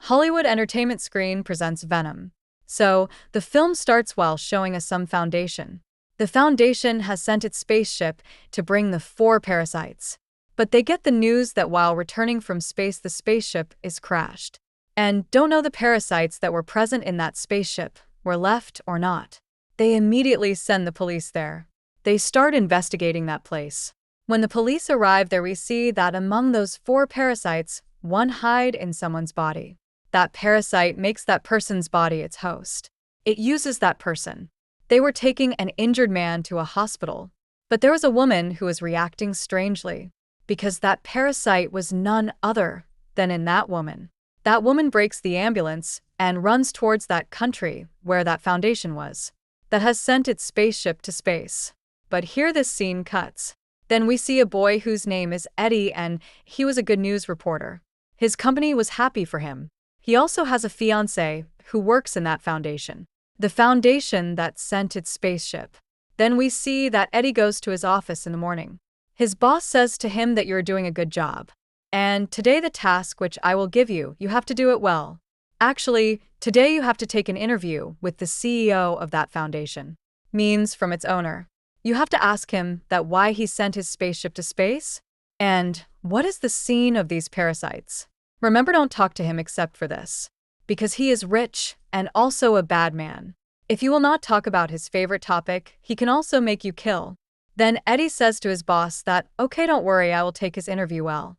Hollywood Entertainment Screen presents Venom. So, the film starts while showing us some Foundation. The Foundation has sent its spaceship to bring the 4 parasites. But they get the news that while returning from space, the spaceship is crashed. And don't know the parasites that were present in that spaceship were left or not. They immediately send the police there. They start investigating that place. When the police arrive there, we see that among those 4 parasites, one hide in someone's body. That parasite makes that person's body its host. It uses that person. They were taking an injured man to a hospital, but there was a woman who was reacting strangely, because that parasite was none other than in that woman. That woman breaks the ambulance and runs towards that country where that Foundation was, that has sent its spaceship to space. But here this scene cuts. Then we see a boy whose name is Eddie, and he was a good news reporter. His company was happy for him. He also has a fiancée who works in that Foundation, the Foundation that sent its spaceship. Then we see that Eddie goes to his office in the morning. His boss says to him that you're doing a good job. And today the task which I will give you, you have to do it well. Actually, today you have to take an interview with the CEO of that Foundation. Means from its owner. You have to ask him that why he sent his spaceship to space, and what is the scene of these parasites. Remember, don't talk to him except for this, because he is rich and also a bad man. If you will not talk about his favorite topic, he can also make you kill. Then Eddie says to his boss that, okay, don't worry, I will take his interview well.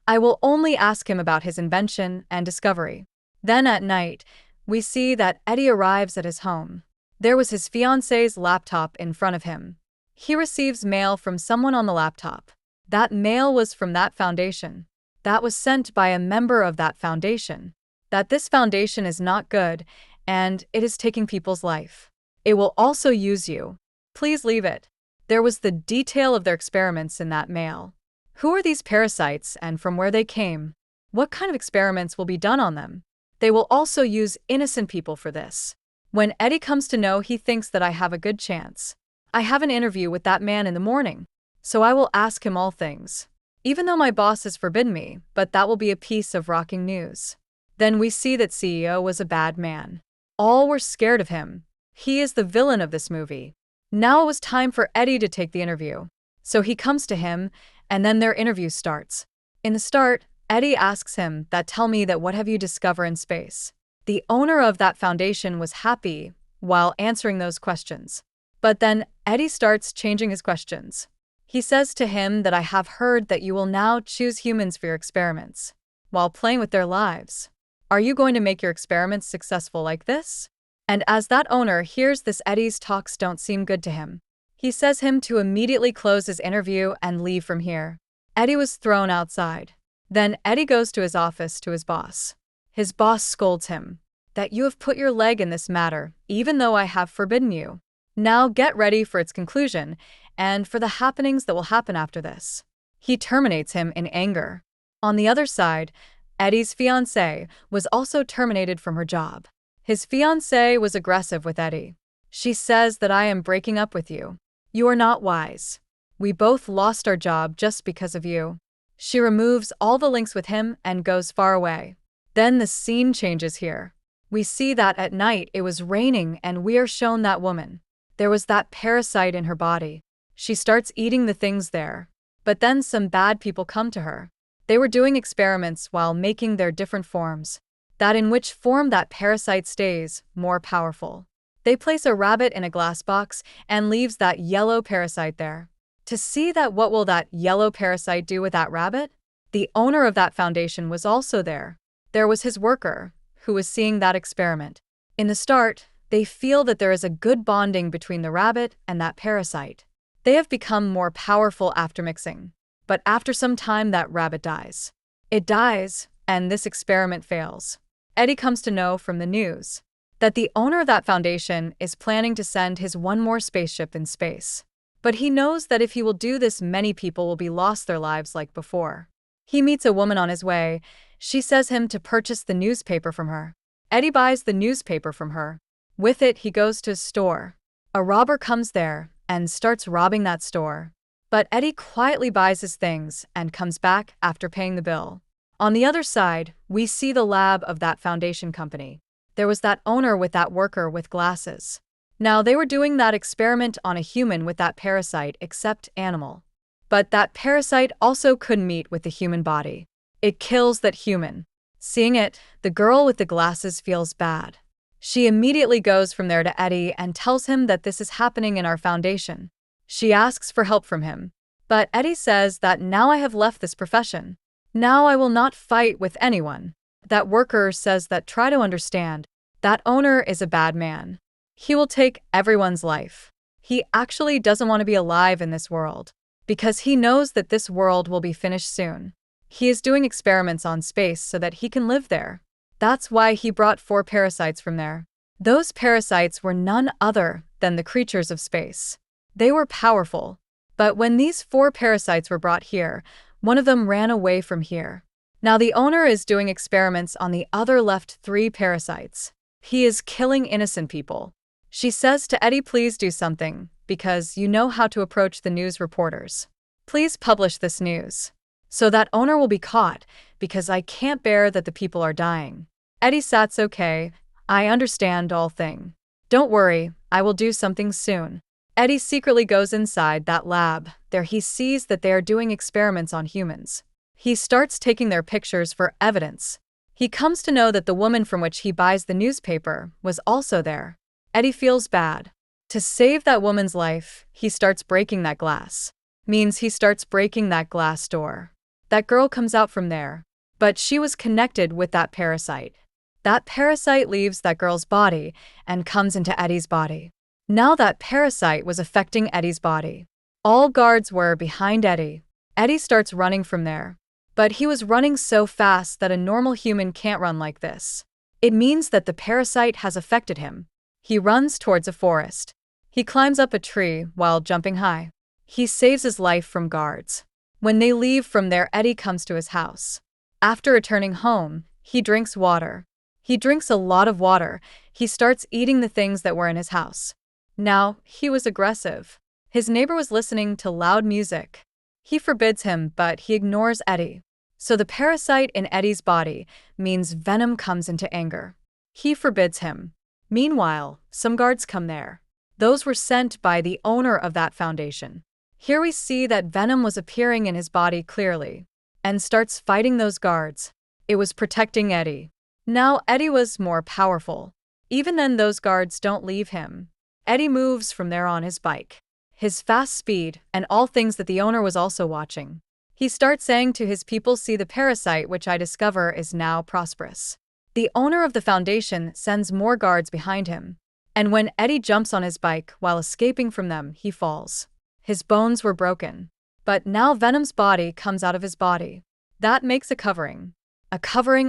I will only ask him about his invention and discovery. Then at night, we see that Eddie arrives at his home. There was his fiancée's laptop in front of him. He receives mail from someone on the laptop. That mail was from that Foundation. That was sent by a member of that Foundation. That this Foundation is not good, and it is taking people's life. It will also use you. Please leave it. There was the detail of their experiments in that mail. Who are these parasites and from where they came? What kind of experiments will be done on them? They will also use innocent people for this. When Eddie comes to know, he thinks that I have a good chance. I have an interview with that man in the morning, so I will ask him all things. Even though my boss has forbidden me, but that will be a piece of rocking news. Then we see that CEO was a bad man. All were scared of him. He is the villain of this movie. Now it was time for Eddie to take the interview. So he comes to him, and then their interview starts. In the start, Eddie asks him that tell me that what have you discovered in space? The owner of that Foundation was happy while answering those questions. But then Eddie starts changing his questions. He says to him that I have heard that you will now choose humans for your experiments, while playing with their lives. Are you going to make your experiments successful like this? And as that owner hears this, Eddie's talks don't seem good to him. He says him to immediately close his interview and leave from here. Eddie was thrown outside. Then Eddie goes to his office to his boss. His boss scolds him, that you have put your leg in this matter, even though I have forbidden you. Now get ready for its conclusion, and for the happenings that will happen after this. He terminates him in anger. On the other side, Eddie's fiancée was also terminated from her job. His fiancée was aggressive with Eddie. She says that I am breaking up with you. You are not wise. We both lost our job just because of you. She removes all the links with him and goes far away. Then the scene changes here. We see that at night it was raining and we are shown that woman. There was that parasite in her body. She starts eating the things there. But then some bad people come to her. They were doing experiments while making their different forms. That in which form that parasite stays more powerful. They place a rabbit in a glass box and leaves that yellow parasite there. To see that what will that yellow parasite do with that rabbit? The owner of that Foundation was also there. There was his worker, who was seeing that experiment. In the start, they feel that there is a good bonding between the rabbit and that parasite. They have become more powerful after mixing. But after some time that rabbit dies. It dies, and this experiment fails. Eddie comes to know from the news that the owner of that Foundation is planning to send his one more spaceship in space. But he knows that if he will do this, many people will be lost their lives like before. He meets a woman on his way. She says him to purchase the newspaper from her. Eddie buys the newspaper from her. With it, he goes to a store. A robber comes there and starts robbing that store. But Eddie quietly buys his things and comes back after paying the bill. On the other side, we see the lab of that foundation company. There was that owner with that worker with glasses. Now, they were doing that experiment on a human with that parasite, except animal. But that parasite also couldn't meet with the human body. It kills that human. Seeing it, the girl with the glasses feels bad. She immediately goes from there to Eddie and tells him that this is happening in our foundation. She asks for help from him. But Eddie says that now I have left this profession. Now I will not fight with anyone. That worker says that try to understand. That owner is a bad man. He will take everyone's life. He actually doesn't want to be alive in this world, because he knows that this world will be finished soon. He is doing experiments on space so that he can live there. That's why he brought 4 parasites from there. Those parasites were none other than the creatures of space. They were powerful. But when these 4 parasites were brought here, one of them ran away from here. Now the owner is doing experiments on the other left 3 parasites. He is killing innocent people. She says to Eddie, please do something, because you know how to approach the news reporters. Please publish this news. So that owner will be caught, because I can't bear that the people are dying. Eddie says, okay, I understand all thing. Don't worry, I will do something soon. Eddie secretly goes inside that lab. There he sees that they are doing experiments on humans. He starts taking their pictures for evidence. He comes to know that the woman from which he buys the newspaper was also there. Eddie feels bad. To save that woman's life, he starts breaking that glass. Means he starts breaking that glass door. That girl comes out from there. But she was connected with that parasite. That parasite leaves that girl's body and comes into Eddie's body. Now that parasite was affecting Eddie's body. All guards were behind Eddie. Eddie starts running from there. But he was running so fast that a normal human can't run like this. It means that the parasite has affected him. He runs towards a forest. He climbs up a tree while jumping high. He saves his life from guards. When they leave from there, Eddie comes to his house. After returning home, he drinks water. He drinks a lot of water. He starts eating the things that were in his house. Now, he was aggressive. His neighbor was listening to loud music. He forbids him, but he ignores Eddie. So the parasite in Eddie's body means Venom comes into anger. He forbids him. Meanwhile, some guards come there. Those were sent by the owner of that foundation. Here we see that Venom was appearing in his body clearly and starts fighting those guards. It was protecting Eddie. Now Eddie was more powerful. Even then, those guards don't leave him. Eddie moves from there on his bike. His fast speed, and all things that the owner was also watching. He starts saying to his people, see the parasite which I discover is now prosperous. The owner of the foundation sends more guards behind him. And when Eddie jumps on his bike while escaping from them, he falls. His bones were broken. But now Venom's body comes out of his body. That makes a covering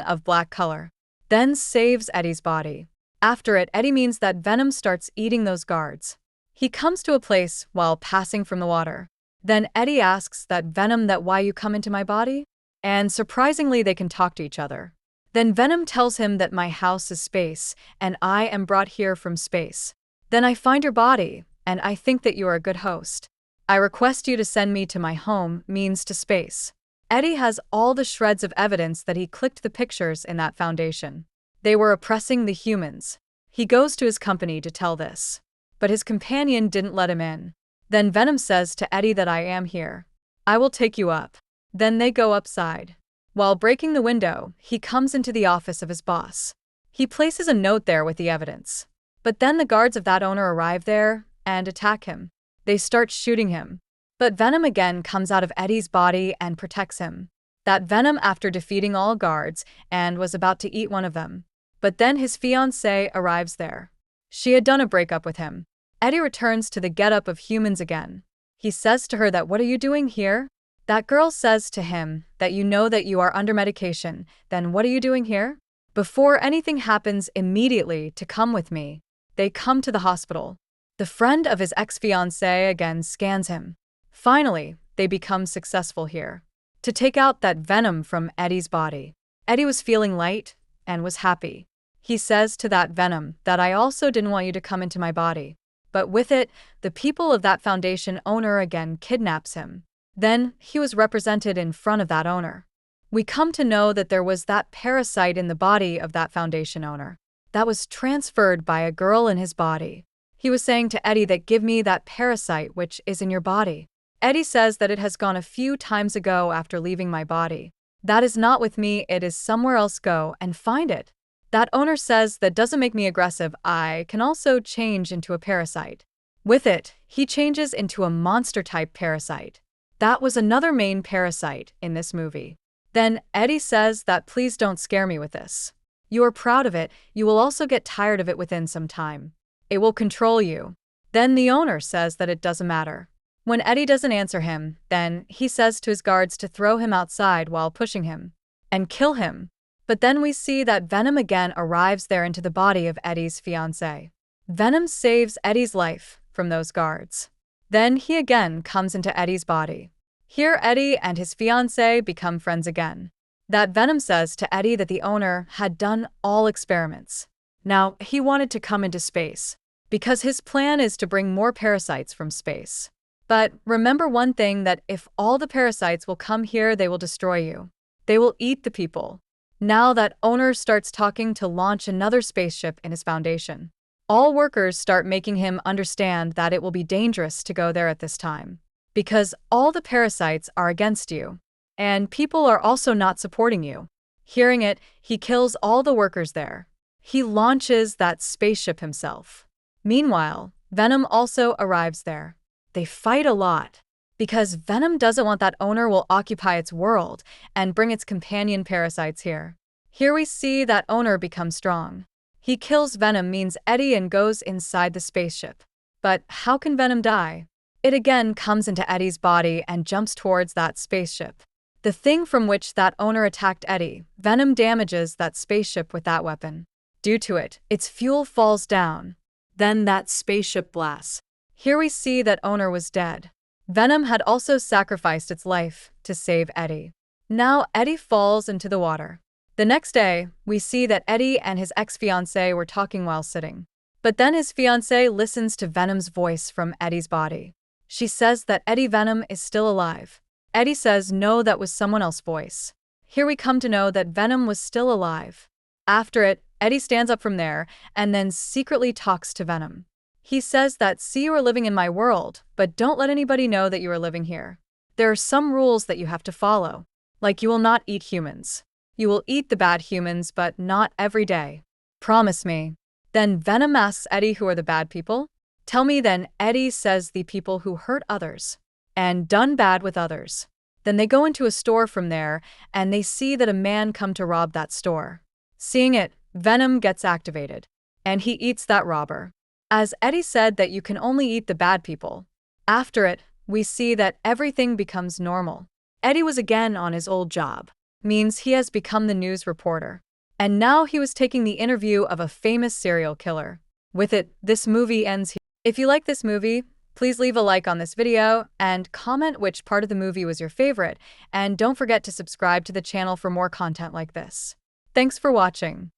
of black color. Then saves Eddie's body. After it, Eddie means that Venom starts eating those guards. He comes to a place while passing from the water. Then Eddie asks that Venom that why you come into my body? And surprisingly, they can talk to each other. Then Venom tells him that my house is space, and I am brought here from space. Then I find your body, and I think that you are a good host. I request you to send me to my home, means to space. Eddie has all the shreds of evidence that he clicked the pictures in that foundation. They were oppressing the humans. He goes to his company to tell this. But his companion didn't let him in. Then Venom says to Eddie that I am here. I will take you up. Then they go upside. While breaking the window, he comes into the office of his boss. He places a note there with the evidence. But then the guards of that owner arrive there and attack him. They start shooting him. But Venom again comes out of Eddie's body and protects him. That Venom after defeating all guards and was about to eat one of them. But then his fiancée arrives there. She had done a breakup with him. Eddie returns to the getup of humans again. He says to her that what are you doing here? That girl says to him that you know that you are under medication, then what are you doing here? Before anything happens, immediately to come with me. They come to the hospital. The friend of his ex-fiancée again scans him. Finally, they become successful here. To take out that Venom from Eddie's body. Eddie was feeling light and was happy. He says to that Venom that I also didn't want you to come into my body. But with it, the people of that foundation owner again kidnaps him. Then, he was represented in front of that owner. we come to know that there was that parasite in the body of that foundation owner that was transferred by a girl in his body. He was saying to Eddie that give me that parasite which is in your body. Eddie says that it has gone a few times ago after leaving my body. That is not with me, it is somewhere else, go and find it. That owner says that doesn't make me aggressive, I can also change into a parasite. With it, he changes into a monster-type parasite. That was another main parasite in this movie. Then Eddie says that please don't scare me with this. You are proud of it, you will also get tired of it within some time. It will control you. Then the owner says that it doesn't matter. When Eddie doesn't answer him, then he says to his guards to throw him outside while pushing him and kill him. But then we see that Venom again arrives there into the body of Eddie's fiancée. Venom saves Eddie's life from those guards. Then he again comes into Eddie's body. Here Eddie and his fiancée become friends again. That Venom says to Eddie that the owner had done all experiments. Now, he wanted to come into space, because his plan is to bring more parasites from space. But remember one thing, that if all the parasites will come here, they will destroy you. They will eat the people. Now that owner starts talking to launch another spaceship in his foundation. All workers start making him understand that it will be dangerous to go there at this time, because all the parasites are against you, and people are also not supporting you. Hearing it, he kills all the workers there. He launches that spaceship himself. Meanwhile, Venom also arrives there. They fight a lot, because Venom doesn't want that owner will occupy its world and bring its companion parasites here. Here we see that owner become strong. He kills Venom, means Eddie, and goes inside the spaceship. But how can Venom die? It again comes into Eddie's body and jumps towards that spaceship. The thing from which that owner attacked Eddie, Venom damages that spaceship with that weapon. Due to it, its fuel falls down. Then that spaceship blasts. Here we see that owner was dead. Venom had also sacrificed its life to save Eddie. Now Eddie falls into the water. The next day, we see that Eddie and his ex-fiancée were talking while sitting. But then his fiancée listens to Venom's voice from Eddie's body. She says that Eddie Venom is still alive. Eddie says no, that was someone else's voice. Here we come to know that Venom was still alive. After it, Eddie stands up from there and then secretly talks to Venom. He says that, see, you are living in my world, but don't let anybody know that you are living here. There are some rules that you have to follow. Like you will not eat humans. You will eat the bad humans, but not every day. Promise me. Then Venom asks Eddie, who are the bad people? Tell me. Then Eddie says the people who hurt others and done bad with others. Then they go into a store from there and they see that a man come to rob that store. Seeing it, Venom gets activated and he eats that robber. As Eddie said that you can only eat the bad people. After it, we see that everything becomes normal. Eddie was again on his old job. Means he has become the news reporter. And now he was taking the interview of a famous serial killer. With it, this movie ends here. If you like this movie, please leave a like on this video and comment which part of the movie was your favorite. And don't forget to subscribe to the channel for more content like this. Thanks for watching.